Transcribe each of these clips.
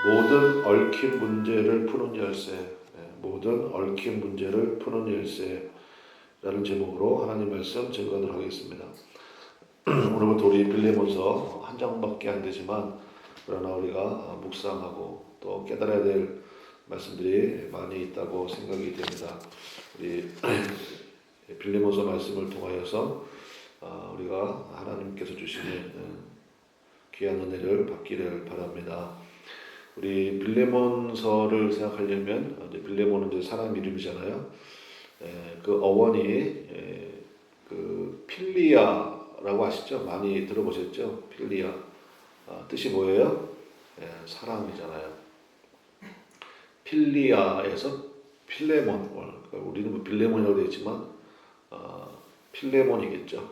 모든 얽힌 문제를 푸는 열쇠, 모든 얽힌 문제를 푸는 열쇠라는 제목으로 하나님 말씀 증거하도록 하겠습니다. 오늘부터 우리 빌레몬서 한 장밖에 안 되지만 그러나 우리가 묵상하고 또 깨달아야 될 말씀들이 많이 있다고 생각이 됩니다. 우리 빌레몬서 말씀을 통하여서 우리가 하나님께서 주시는 귀한 은혜를 받기를 바랍니다. 우리 빌레몬서를 생각하려면 빌레몬은 이제 사람 이름이잖아요. 그 어원이 그 필리아라고 아시죠? 많이 들어보셨죠? 필리아 뜻이 뭐예요? 사랑이잖아요. 필리아에서 필레몬, 우리는 뭐 빌레몬이라고 되어 있지만 필레몬이겠죠.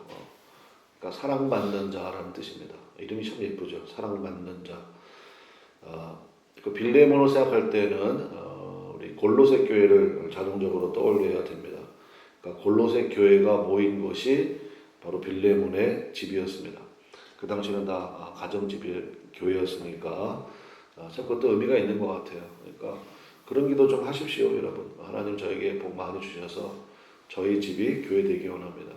그러니까 사랑받는 자라는 뜻입니다. 이름이 참 예쁘죠. 사랑받는 자. 그 빌레몬을 생각할 때는 우리 골로새 교회를 자동적으로 떠올려야 됩니다. 그러니까 골로새 교회가 모인 것이 바로 빌레몬의 집이었습니다. 그 당시는 다 가정집 교회였으니까 참 그것도 의미가 있는 것 같아요. 그러니까 그런 기도 좀 하십시오, 여러분. 하나님 저에게 복 많이 주셔서 저희 집이 교회 되기 원합니다.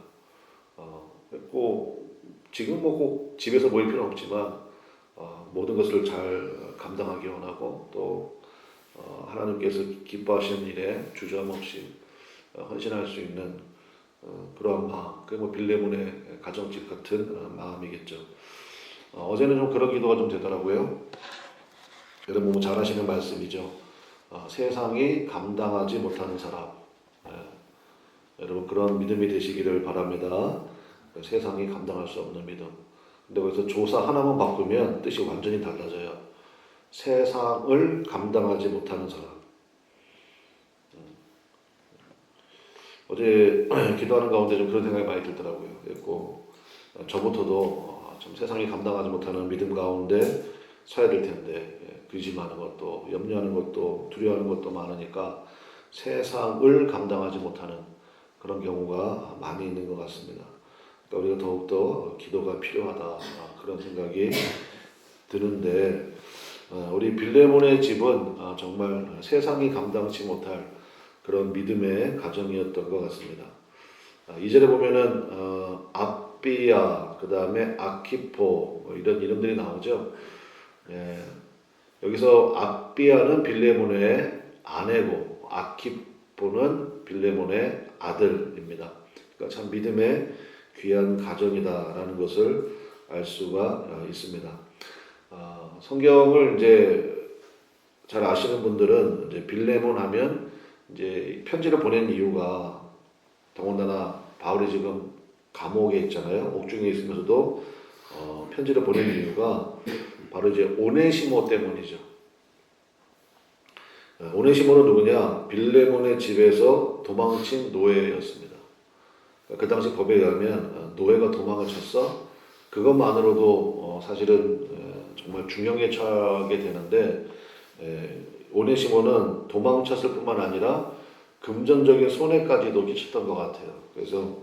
꼭 지금 뭐 꼭 집에서 모일 필요는 없지만 모든 것을 잘 감당하기 원하고 또 하나님께서 기뻐하시는 일에 주저함없이 헌신할 수 있는 그러한 마음, 그게 뭐 빌레몬의 가정집 같은 마음이겠죠. 어제는 좀 그런 기도가 좀 되더라고요. 여러분 뭐 잘 아시는 말씀이죠. 세상이 감당하지 못하는 사람. 여러분 그런 믿음이 되시기를 바랍니다. 세상이 감당할 수 없는 믿음. 근데 거기서 조사 하나만 바꾸면 뜻이 완전히 달라져요. 세상을 감당하지 못하는 사람. 어제 기도하는 가운데 좀 그런 생각이 많이 들더라고요. 그리고 저부터도 좀 세상이 감당하지 못하는 믿음 가운데 서야 될 텐데 근심하는 것도 염려하는 것도 두려워하는 것도 많으니까 세상을 감당하지 못하는 그런 경우가 많이 있는 것 같습니다. 그러니까 우리가 더욱더 기도가 필요하다 그런 생각이 드는데 우리 빌레몬의 집은 정말 세상이 감당치 못할 그런 믿음의 가정이었던 것 같습니다. 2절에 보면은 압비야 그 다음에 아키포 뭐 이런 이름들이 나오죠. 여기서 압비야는 빌레몬의 아내고 아키포는 빌레몬의 아들입니다. 그러니까 참 믿음의 귀한 가정이다라는 것을 알 수가 있습니다. 성경을 이제 잘 아시는 분들은 이제 빌레몬 하면 이제 편지를 보낸 이유가 더군다나 바울이 지금 감옥에 있잖아요. 옥중에 있으면서도 편지를 보낸 이유가 바로 이제 오네시모 때문이죠. 오네시모는 누구냐? 빌레몬의 집에서 도망친 노예였습니다. 그 당시 법에 의하면 노예가 도망을 쳤어. 그것만으로도 사실은 정말 중형에 처하게 되는데 오네시모는 도망쳤을 뿐만 아니라 금전적인 손해까지도 끼쳤던 것 같아요. 그래서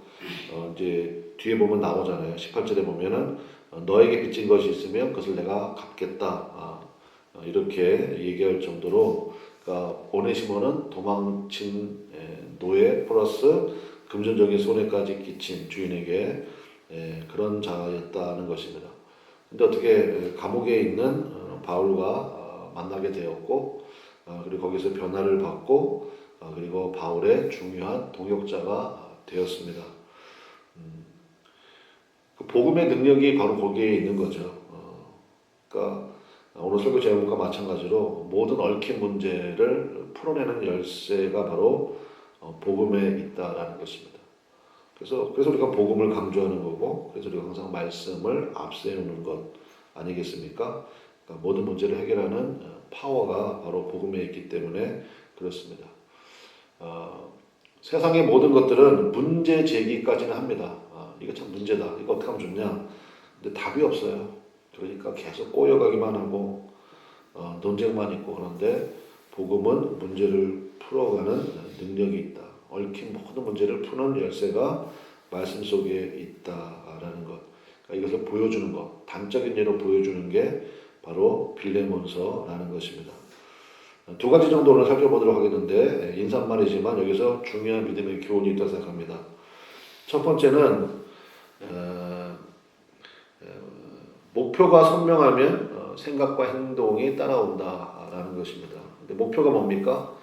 이제 뒤에 보면 나오잖아요. 18절에 보면은 너에게 빚진 것이 있으면 그것을 내가 갚겠다. 이렇게 얘기할 정도로 그러니까 오네시모는 도망친 노예 플러스 금전적인 손해까지 끼친 주인에게 그런 자였다는 것입니다. 근데 어떻게 감옥에 있는 바울과 만나게 되었고 그리고 거기서 변화를 받고 그리고 바울의 중요한 동역자가 되었습니다. 그 복음의 능력이 바로 거기에 있는 거죠. 그러니까 오늘 설교 제목과 마찬가지로 모든 얽힌 문제를 풀어내는 열쇠가 바로 복음에 있다라는 것입니다. 그래서 우리가 복음을 강조하는 거고, 그래서 우리가 항상 말씀을 앞세우는 것 아니겠습니까? 그러니까 모든 문제를 해결하는 파워가 바로 복음에 있기 때문에 그렇습니다. 세상의 모든 것들은 문제 제기까지는 합니다. 이거 참 문제다. 이거 어떻게 하면 좋냐? 근데 답이 없어요. 그러니까 계속 꼬여가기만 하고 논쟁만 있고 그런데 복음은 문제를 풀어가는 능력이 있다. 얽힌 모든 문제를 푸는 열쇠가 말씀 속에 있다라는 것. 그러니까 이것을 보여주는 것, 단적인 예로 보여주는 게 바로 빌레몬서라는 것입니다. 두 가지 정도 오늘 살펴보도록 하겠는데 인사말이지만 여기서 중요한 믿음의 교훈이 있다고 생각합니다. 첫 번째는 목표가 선명하면 생각과 행동이 따라온다라는 것입니다. 근데 목표가 뭡니까?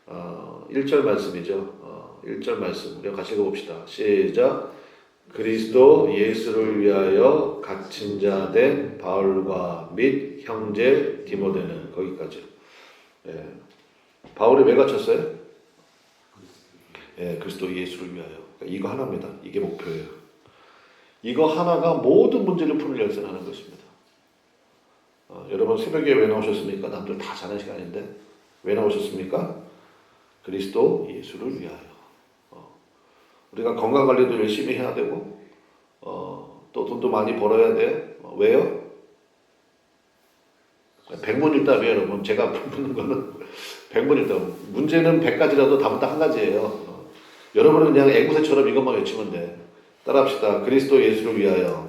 1절 말씀이죠. 1절 말씀 우리가 같이 읽어봅시다. 시작. 그리스도 예수를 위하여 갇힌 자 된 바울과 및 형제 디모데는 거기까지. 바울이 왜 갇혔어요? 그리스도 예수를 위하여. 그러니까 이거 하나입니다. 이게 목표예요. 이거 하나가 모든 문제를 푸는 열쇠하는 것입니다. 여러분 새벽에 왜 나오셨습니까? 남들 다 자는 시간인데 왜 나오셨습니까? 그리스도 예수를 위하여. 우리가 건강관리도 열심히 해야 되고 또 돈도 많이 벌어야 돼요. 왜요? 백문일답이에요, 여러분. 제가 묻는 거는 백문일답. 문제는 100가지라도 답은 딱 한 가지예요. 여러분은 그냥 앵무새처럼 이것만 외치면 돼. 따라합시다. 그리스도 예수를 위하여.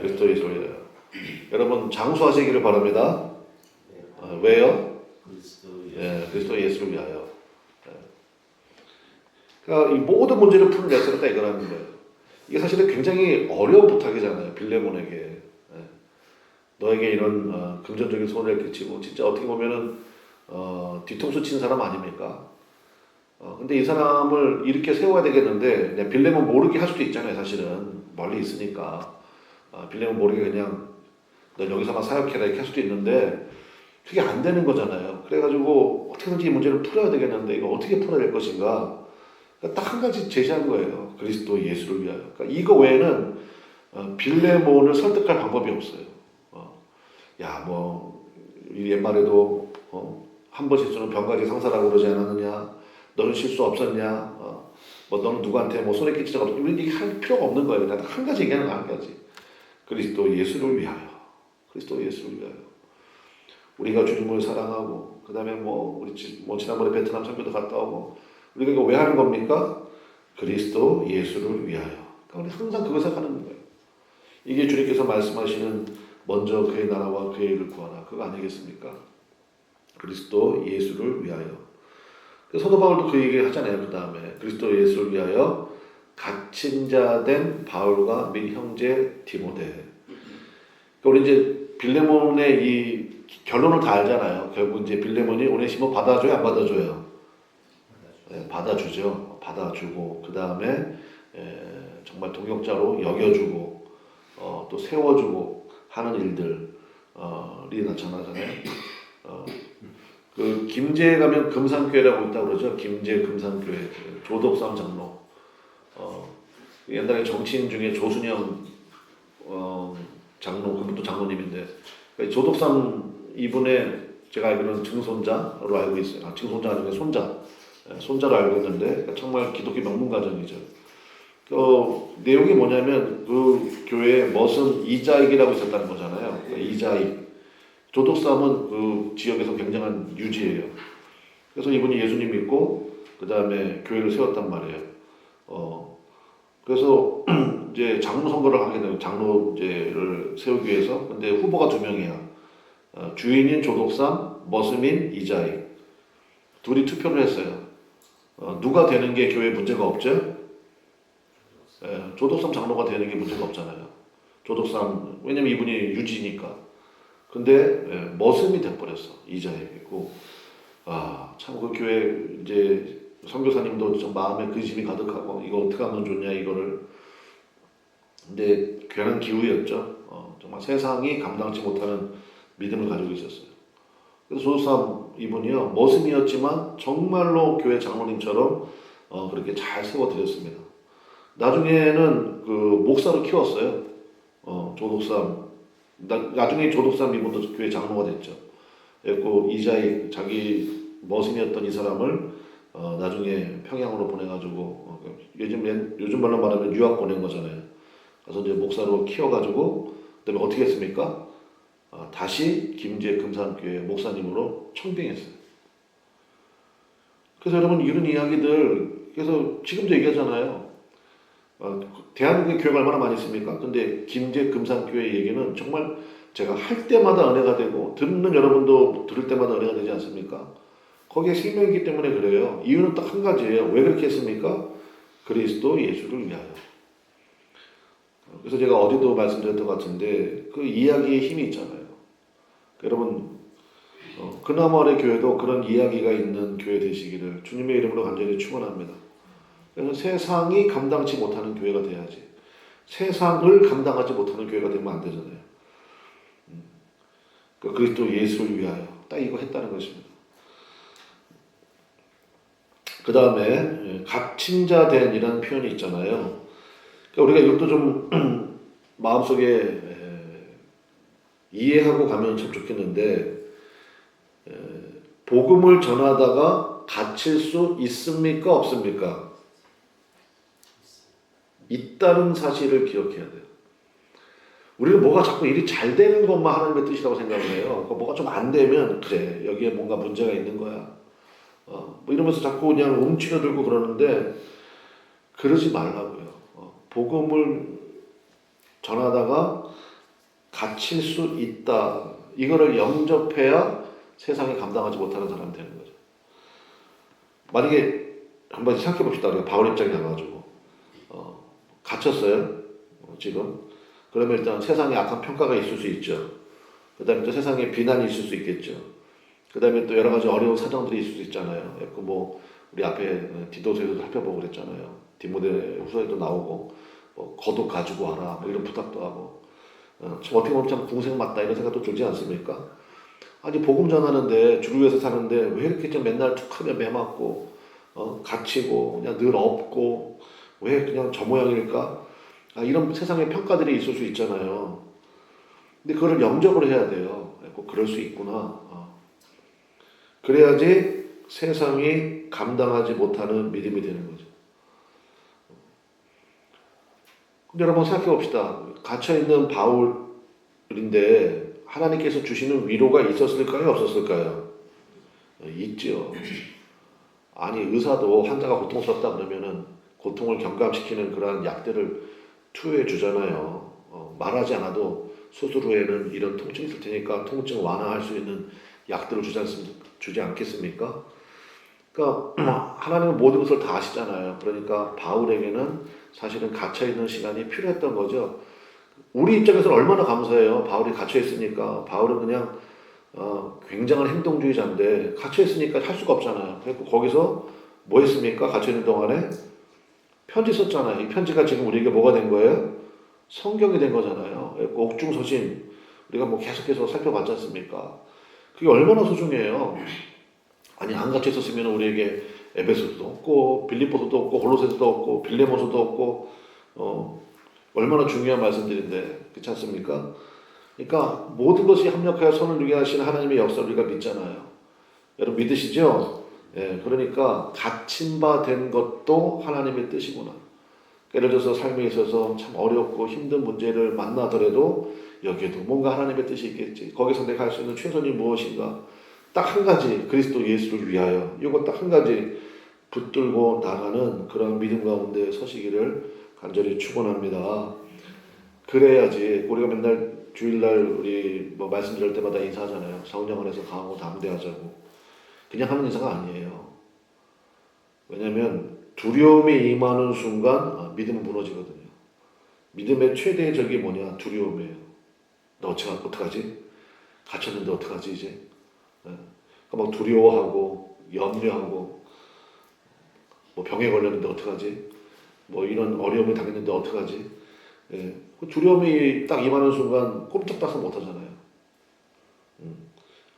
그리스도 예수를 위하여. 여러분 장수하시기를 바랍니다. 왜요? 그리스도 예수를 위하여. 그러니까 이 모든 문제를 푸는 열쇠가 딱 이거라는 거예요. 이게 사실은 굉장히 어려운 부탁이잖아요. 빌레몬에게. 너에게 이런 금전적인 손해를 끼치고 진짜 어떻게 보면은 뒤통수 친 사람 아닙니까? 근데 이 사람을 이렇게 세워야 되겠는데 빌레몬 모르게 할 수도 있잖아요. 사실은 멀리 있으니까 빌레몬 모르게 그냥 너 여기서만 사역해라 이렇게 할 수도 있는데 그게 안 되는 거잖아요. 그래가지고 어떻게든지 이 문제를 풀어야 되겠는데 이거 어떻게 풀어야 될 것인가? 그러니까 딱 한 가지 제시한 거예요. 그리스도 예수를 위하여. 그러니까 이거 외에는 빌레몬을 설득할 방법이 없어요. 야, 뭐 옛말에도 한 번 실수는 병가지 상사라고 그러지 않았느냐? 너는 실수 없었냐? 뭐 너는 누구한테 뭐 손에 끼치자가 없 이런 얘기 할 필요가 없는 거예요. 그냥 한 가지 얘기하는 거 한 가지. 그리스도 예수를 위하여. 그리스도 예수를 위하여. 우리가 주님을 사랑하고 그다음에 뭐 지난번에 베트남 선교도 갔다 오고 우리가 이거 왜 하는 겁니까? 그리스도 예수를 위하여. 그러니까 우리 항상 그거 생각하는 거예요. 이게 주님께서 말씀하시는 먼저 그의 나라와 그의 일을 구하라. 그거 아니겠습니까? 그리스도 예수를 위하여. 사도 바울도 그 얘기 하잖아요. 그 다음에 그리스도 예수를 위하여 갇힌 자 된 바울과 및 형제 디모데. 그러니까 우리 이제 빌레몬의 이 결론을 다 알잖아요. 결국 이제 빌레몬이 오네시모 받아줘요, 안 받아줘요? 받아주죠. 받아주고 그 다음에 정말 동역자로 여겨주고 또 세워주고 하는 일들이 나타나잖아요. 그 김제에 가면 금산교회라고 있다고 그러죠. 김제 금산교회 조덕삼 장로. 옛날에 정치인 중에 조순영 장로, 그분도 장로님인데 조덕삼 이분의 제가 알기로는 증손자로 알고 있어요. 증손자 아니고 손자로 알고 있는데 정말 기독교 명문 가정이죠. 내용이 뭐냐면 그 교회에 머슴 이자익이라고 있었다는 거잖아요. 이자익. 조덕삼은 그 지역에서 굉장한 유지예요. 그래서 이분이 예수님 믿고 그 다음에 교회를 세웠단 말이에요. 그래서 이제 장로 선거를 하게 되고 장로제를 세우기 위해서 근데 후보가 2명이야. 주인인 조덕삼, 머슴인 이자익. 둘이 투표를 했어요. 누가 되는 게 교회에 문제가 없죠? 조덕삼 장로가 되는 게 문제가 없잖아요. 조덕삼, 왜냐면 이분이 유지니까. 근데 머슴이 돼버렸어. 이자익이고. 참 그 교회 이제 선교사님도 좀 마음에 근심이 가득하고 이거 어떻게 하면 좋냐 이거를. 근데 괜한 기우였죠. 정말 세상이 감당치 못하는 믿음을 가지고 있었어요. 그래서 조덕삼 이분이요 머슴이었지만 정말로 교회 장로님처럼 그렇게 잘 세워드렸습니다. 나중에는 그 목사로 키웠어요. 조덕삼. 나중에 조덕삼 이분도 교회 장로가 됐죠. 그리고 이자익 자기 머슴이었던 이 사람을 나중에 평양으로 보내가지고 요즘 말로 말하면 유학 보낸 거잖아요. 그래서 이제 목사로 키워가지고 그다음에 어떻게 했습니까? 다시 김제 금산교회 목사님으로 청빙했어요. 그래서 여러분 이런 이야기들 그래서 지금도 얘기하잖아요. 대한민국의 교회가 얼마나 많이 있습니까? 근데 김제 금산교회 얘기는 정말 제가 할 때마다 은혜가 되고 듣는 여러분도 들을 때마다 은혜가 되지 않습니까? 거기에 생명이기 때문에 그래요. 이유는 딱 한 가지예요. 왜 그렇게 했습니까? 그리스도 예수를 위하여. 그래서 제가 어제도 말씀드렸던 것 같은데 그 이야기에 힘이 있잖아요. 여러분 그나마의 교회도 그런 이야기가 있는 교회 되시기를 주님의 이름으로 간절히 축원합니다. 그래서 세상이 감당치 못하는 교회가 돼야지. 세상을 감당하지 못하는 교회가 되면 안 되잖아요. 그리스도 예수를 위하여 딱 이거 했다는 것입니다. 그 다음에 갇힌 자 된이라는 표현이 있잖아요. 그러니까 우리가 이것도 좀 마음속에 이해하고 가면 참 좋겠는데 복음을 전하다가 갇힐 수 있습니까? 없습니까? 있다는 사실을 기억해야 돼요. 우리는 뭐가 자꾸 일이 잘 되는 것만 하나님의 뜻이라고 생각을 해요. 뭐가 좀 안 되면 그래 여기에 뭔가 문제가 있는 거야. 뭐 이러면서 자꾸 그냥 움츠러들고 그러는데 그러지 말라고요. 복음을 전하다가 갇힐 수 있다. 이거를 영접해야 세상에 감당하지 못하는 사람이 되는 거죠. 만약에 한번 생각해 봅시다. 우리가 바울 입장에 나가지고 갇혔어요. 지금. 그러면 일단 세상에 악한 평가가 있을 수 있죠. 그 다음에 또 세상에 비난이 있을 수 있겠죠. 그 다음에 또 여러 가지 어려운 사정들이 있을 수 있잖아요. 뭐 우리 앞에 디도서에도 살펴보고 그랬잖아요. 디모데 후서에도 나오고 거독 가지고 와라 뭐 이런 부탁도 하고 참 어떻게 보면 참 궁생 맞다 이런 생각도 들지 않습니까? 아니 복음 전하는데 주를 위해서 사는데 왜 이렇게 좀 맨날 툭하면 매 맞고 갇히고 그냥 늘 없고 왜 그냥 저 모양일까? 이런 세상의 평가들이 있을 수 있잖아요. 근데 그거를 영접을 해야 돼요. 꼭 그럴 수 있구나. 그래야지 세상이 감당하지 못하는 믿음이 되는 거죠. 근데 여러분 생각해 봅시다. 갇혀있는 바울인데 하나님께서 주시는 위로가 있었을까요? 없었을까요? 있죠. 아니 의사도 환자가 고통스럽다 그러면은 고통을 경감시키는 그러한 약들을 투여해 주잖아요. 말하지 않아도 수술 후에는 이런 통증이 있을 테니까 통증 완화할 수 있는 약들을 주지 않겠습니까? 그러니까 하나님은 모든 것을 다 아시잖아요. 그러니까 바울에게는 사실은 갇혀있는 시간이 필요했던 거죠. 우리 입장에서는 얼마나 감사해요. 바울이 갇혀있으니까. 바울은 그냥 굉장한 행동주의자인데 갇혀있으니까 할 수가 없잖아요. 그래서 거기서 뭐 했습니까? 갇혀있는 동안에 편지 썼잖아요. 이 편지가 지금 우리에게 뭐가 된 거예요? 성경이 된 거잖아요. 옥중서신 우리가 뭐 계속해서 살펴봤지 않습니까? 그게 얼마나 소중해요. 아니 안 갇혀 있었으면 우리에게 에베소도 없고 빌립보서도 없고 골로새서도 없고 빌레몬서도 없고 얼마나 중요한 말씀들인데 그렇지 않습니까? 그러니까 모든 것이 합력하여 선을 이루게 하시는 하나님의 역사를 우리가 믿잖아요. 여러분 믿으시죠? 예, 그러니까 갇힌 바 된 것도 하나님의 뜻이구나. 예를 들어서 삶에 있어서 참 어렵고 힘든 문제를 만나더라도 여기에도 뭔가 하나님의 뜻이 있겠지. 거기서 내가 할 수 있는 최선이 무엇인가? 딱 한 가지 그리스도 예수를 위하여 이거 딱 한 가지 붙들고 나가는 그런 믿음 가운데 서시기를 간절히 축원합니다. 그래야지 우리가 맨날 주일날 우리 뭐 말씀드릴 때마다 인사하잖아요. 성령 안에서 강하고 담대하자고. 그냥 하는 인사가 아니에요. 왜냐하면 두려움이 임하는 순간 믿음은 무너지거든요. 믿음의 최대의 적이 뭐냐? 두려움이에요. 너 어떡하지? 갇혔는데 어떡하지 이제? 막 두려워하고 염려하고 뭐 병에 걸렸는데 어떡하지? 뭐 이런 어려움을 당했는데 어떡하지? 그 두려움이 딱 임하는 순간 꼼짝달싹 못하잖아요.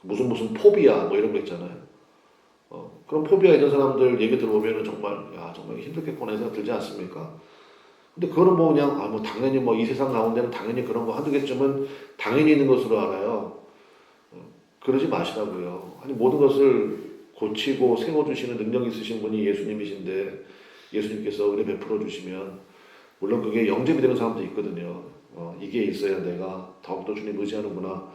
무슨 포비아 뭐 이런 거 있잖아요. 그런 포비아 있는 사람들 얘기 들어보면 정말 정말 힘들겠구나 생각 들지 않습니까? 근데 그거는 뭐 그냥 뭐 당연히 뭐 이 세상 가운데는 당연히 그런 거 한두 개쯤은 당연히 있는 것으로 알아요. 그러지 마시라고요. 아니 모든 것을 고치고 세워주시는 능력 있으신 분이 예수님이신데 예수님께서 은혜 베풀어 주시면 물론 그게 영접이 되는 사람도 있거든요. 이게 있어야 내가 더욱더 주님 의지하는구나.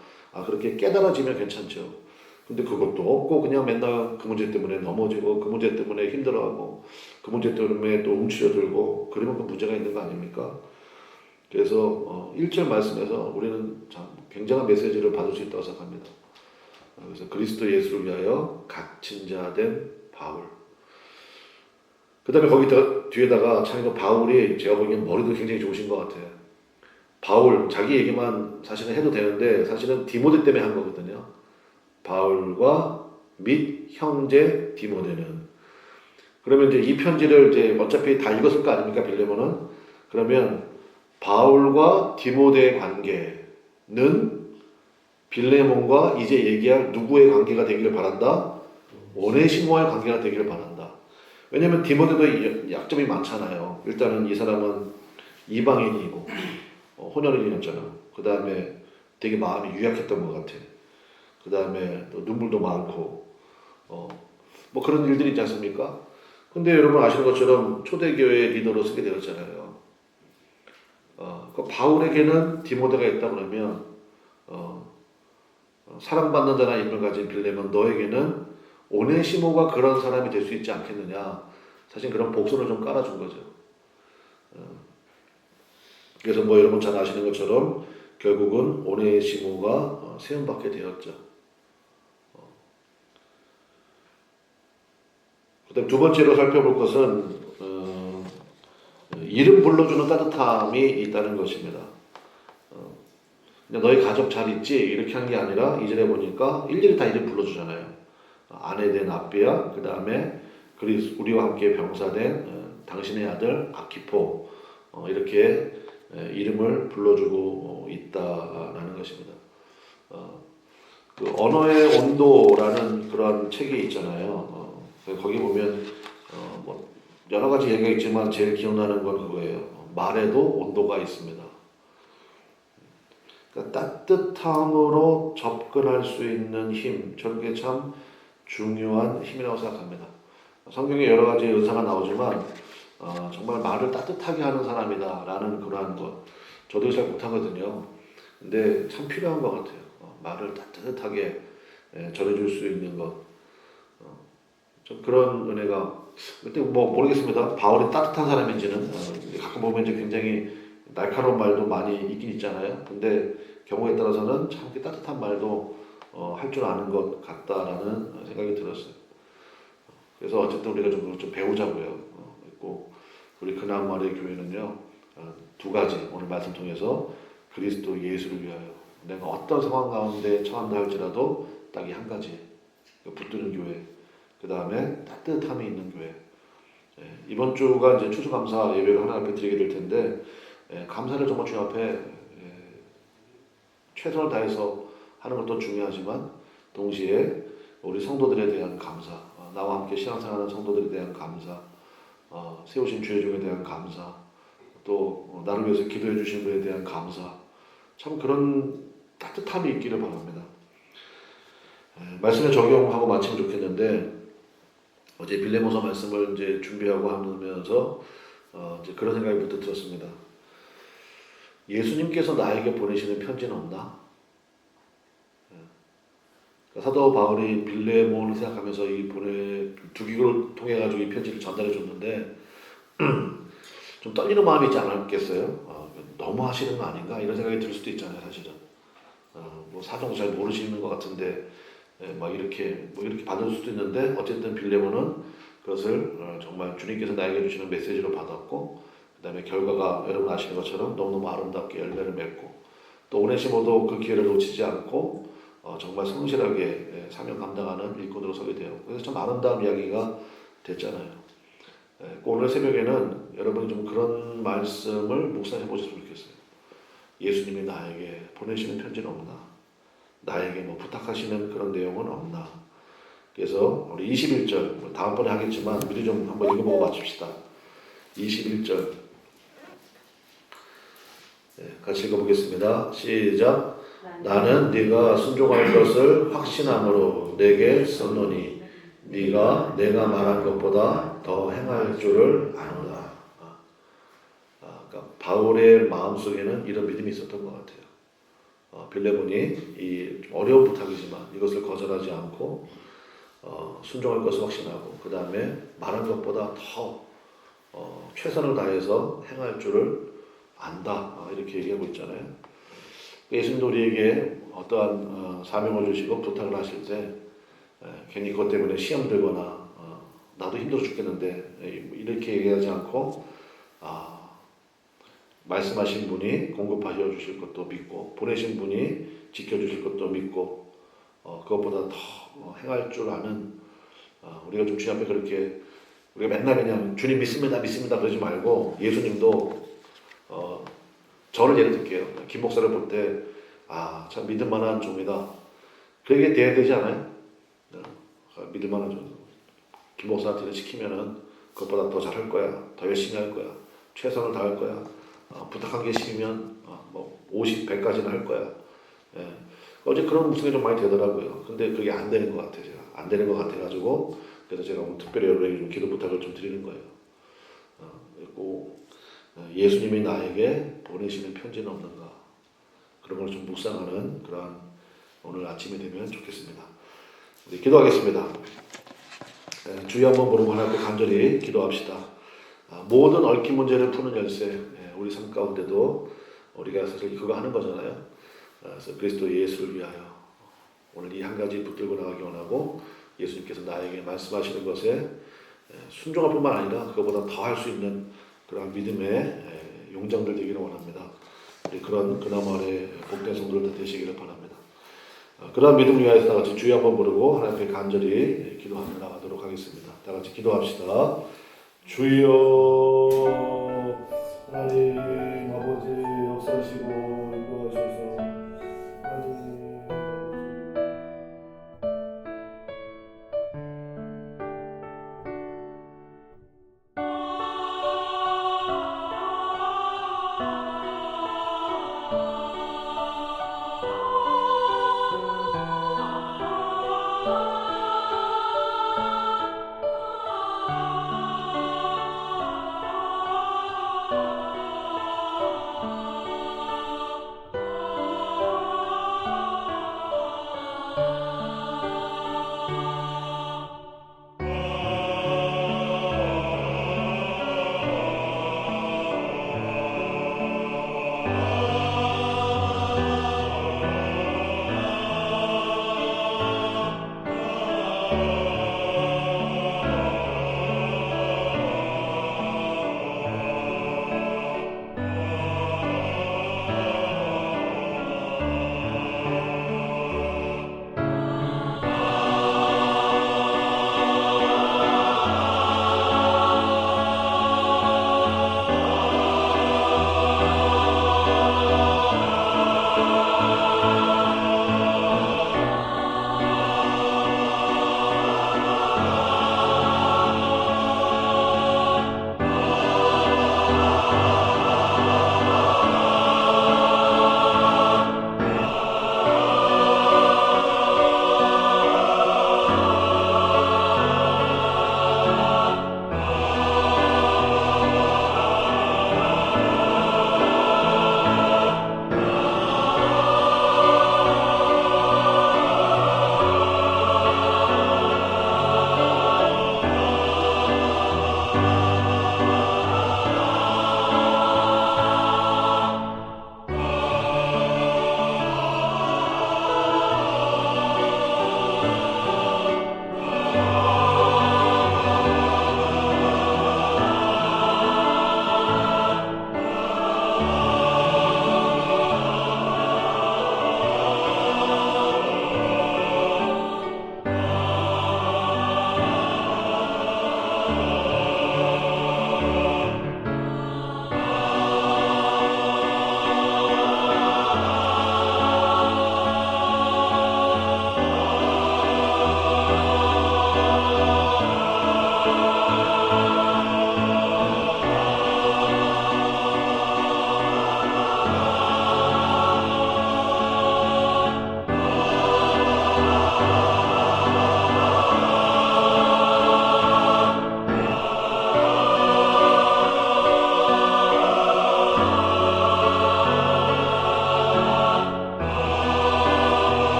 그렇게 깨달아지면 괜찮죠. 근데 그것도 없고 그냥 맨날 그 문제 때문에 넘어지고 그 문제 때문에 힘들어하고 그 문제 때문에 또 움츠려들고 그러면 그 문제가 있는 거 아닙니까? 그래서 1절 말씀에서 우리는 참 굉장한 메시지를 받을 수 있다고 생각합니다. 그래서 그리스도 예수를 위하여 갇힌 자 된 바울. 그 다음에 거기다가 뒤에다가 참 이거 바울이 제가 보기엔 머리도 굉장히 좋으신 것 같아요. 바울 자기 얘기만 사실은 해도 되는데 사실은 디모데 때문에 한 거거든요. 바울과 및 형제 디모데는. 그러면 이제 이 편지를 이제 어차피 다 읽었을 거 아닙니까, 빌레몬은? 그러면 바울과 디모데의 관계는 빌레몬과 이제 얘기할 누구의 관계가 되기를 바란다? 오네시모의 관계가 되기를 바란다. 왜냐면 디모데도 약점이 많잖아요. 일단은 이 사람은 이방인이고 혼혈인이었잖아. 그 다음에 되게 마음이 유약했던 것 같아. 그 다음에 또 눈물도 많고 뭐 그런 일들이 있지 않습니까? 근데 여러분 아시는 것처럼 초대교회 리더로 쓰게 되었잖아요. 그 바울에게는 디모데가 있다 그러면 사랑받는 자나 인을 가진 빌레몬 너에게는 오네시모가 그런 사람이 될 수 있지 않겠느냐. 사실 그런 복선을 좀 깔아준 거죠. 그래서 뭐 여러분 잘 아시는 것처럼 결국은 오네시모가 세움받게 되었죠. 그다음 두 번째로 살펴볼 것은 이름 불러주는 따뜻함이 있다는 것입니다. 그냥 너희 가족 잘 있지? 이렇게 한 게 아니라 2절에 보니까 일일이 다 이름 불러주잖아요. 아내 된 아비야, 그 다음에 우리와 함께 병사된 당신의 아들 아키포, 이렇게 이름을 불러주고 있다라는 것입니다. 그 언어의 온도라는 그런 책이 있잖아요. 거기 보면 뭐 여러 가지 얘기가 있지만 제일 기억나는 건 그거예요. 말에도 온도가 있습니다. 그러니까 따뜻함으로 접근할 수 있는 힘, 저는 그게 참 중요한 힘이라고 생각합니다. 성경에 여러 가지 은사가 나오지만 정말 말을 따뜻하게 하는 사람이다라는 그러한 것, 저도 잘 못하거든요. 근데 참 필요한 것 같아요. 말을 따뜻하게 전해줄 수 있는 것, 좀 그런 은혜가 그때 뭐 모르겠습니다. 바울이 따뜻한 사람인지는 가끔 보면 이제 굉장히 날카로운 말도 많이 있긴 있잖아요. 근데 경우에 따라서는 참 따뜻한 말도 할 줄 아는 것 같다라는 생각이 들었어요. 그래서 어쨌든 우리가 좀 배우자고요. 있고 우리 그나마리 교회는요 두 가지 오늘 말씀 통해서 그리스도 예수를 위하여 내가 어떤 상황 가운데 처한다 할지라도 딱 이 한 가지 붙드는 교회. 그 다음에 따뜻함이 있는 교회. 이번 주가 이제 추수감사 예배를 하나 앞에 드리게 될 텐데 감사를 정말 주님 앞에 최선을 다해서 하는 것도 중요하지만 동시에 우리 성도들에 대한 감사, 나와 함께 신앙생활하는 성도들에 대한 감사, 세우신 주의 종에 대한 감사, 또 나를 위해서 기도해 주신 분에 대한 감사, 참 그런 따뜻함이 있기를 바랍니다. 말씀에 적용하고 마치면 좋겠는데 어제 빌레몬서 말씀을 이제 준비하고 하면서 이제 그런 생각이 부터 들었습니다. 예수님께서 나에게 보내시는 편지는 없나? 사도 바울이 빌레몬을 생각하면서 이 두 기구를 통해 가지고 이 편지를 전달해 줬는데 좀 떨리는 마음이 있지 않았겠어요? 너무 하시는 거 아닌가? 이런 생각이 들 수도 있잖아요, 사실은. 뭐 사정도 잘 모르시는 것 같은데 막 이렇게 받을 수도 있는데 어쨌든 빌레몬은 그것을 정말 주님께서 나에게 주시는 메시지로 받았고 그 다음에 결과가 여러분 아시는 것처럼 너무너무 아름답게 열매를 맺고 또 오네시모도 그 기회를 놓치지 않고 정말 성실하게 사명 감당하는 일꾼으로 서게 되었고 그래서 참 아름다운 이야기가 됐잖아요. 오늘 새벽에는 여러분이 좀 그런 말씀을 묵상해 보셨으면 좋겠어요. 예수님이 나에게 보내시는 편지는 없나? 나에게 뭐 부탁하시는 그런 내용은 없나? 그래서 우리 21절 다음번에 하겠지만 미리 좀 한번 읽어보고 마칩시다. 21절 같이 읽어보겠습니다. 시작. 나는 네가 순종할 것을 확신함으로 내게 썼노니 네가 내가 말한 것보다 더 행할 줄을 아노라. 그러니까 바울의 마음속에는 이런 믿음이 있었던 것 같아요. 빌레몬이 이 어려운 부탁이지만 이것을 거절하지 않고 순종할 것을 확신하고 그 다음에 말한 것보다 더 최선을 다해서 행할 줄을 안다. 이렇게 얘기하고 있잖아요. 예수님도 우리에게 어떠한 사명을 주시고 부탁을 하실 때 괜히 그것 때문에 시험 들거나 나도 힘들어 죽겠는데 이렇게 얘기하지 않고 말씀하신 분이 공급하여 주실 것도 믿고 보내신 분이 지켜주실 것도 믿고 그것보다 더 행할 줄 아는 우리가 좀 주님 앞에 그렇게 우리가 맨날 그냥 주님 믿습니다 믿습니다 그러지 말고 예수님도 저를 예를 들게요. 김 목사를 볼 때 참 믿을 만한 종이다. 그렇게 돼야 되지 않아요? 믿을 만한 종. 김 목사한테 시키면은 그것보다 더 잘할 거야. 더 열심히 할 거야. 최선을 다할 거야. 부탁한 게 10이면 50, 100까지는 할 거야. 예. 어제 그런 목소리 좀 많이 되더라고요. 근데 그게 안 되는 것 같아요. 제가. 안 되는 것 같아가지고 그래서 제가 오늘 특별히 여러분에게 좀 기도 부탁을 좀 드리는 거예요. 그리고 예수님이 나에게 보내시는 편지는 없는가? 그런 걸 좀 묵상하는 그러한 오늘 아침이 되면 좋겠습니다. 우리 기도하겠습니다. 주여 한번 부르고 하나님 앞에 간절히 기도합시다. 모든 얽힌 문제를 푸는 열쇠, 우리 삶 가운데도 우리가 사실 그거 하는 거잖아요. 그래서 그리스도 예수를 위하여 오늘 이 한 가지 붙들고 나가기 원하고 예수님께서 나에게 말씀하시는 것에 순종할 뿐만 아니라 그것보다 더 할 수 있는 그런 믿음의 용장들 되기를 원합니다. 우리 그런 그나마의 복된 성도들 다 되시기를 바랍니다. 그런 믿음 위하여서 다 같이 주여 한번 부르고 하나님 앞에 간절히 기도하며 나가도록 하겠습니다. 다 같이 기도합시다. 주여 하나님 아버지 역사하시고 인도하셔서 하나님